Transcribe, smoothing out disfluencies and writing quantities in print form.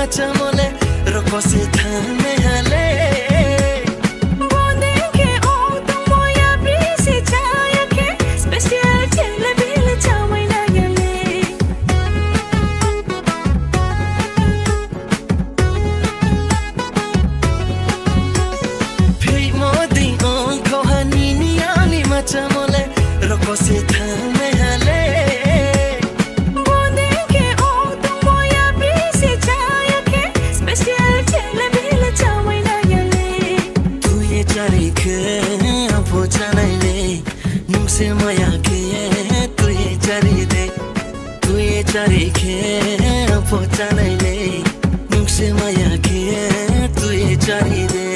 macamole roko se thame hale macamole roko se thame hale बोलेंगे ओ तुम मोया BC जाया के स्पेशल चले बिल चावैना यले तू ये चारी के पोचानाइले नुसे माया के तू ये चारी दे तू ये चारी के पोचानाइले नुसे माया के तू ये चारी दे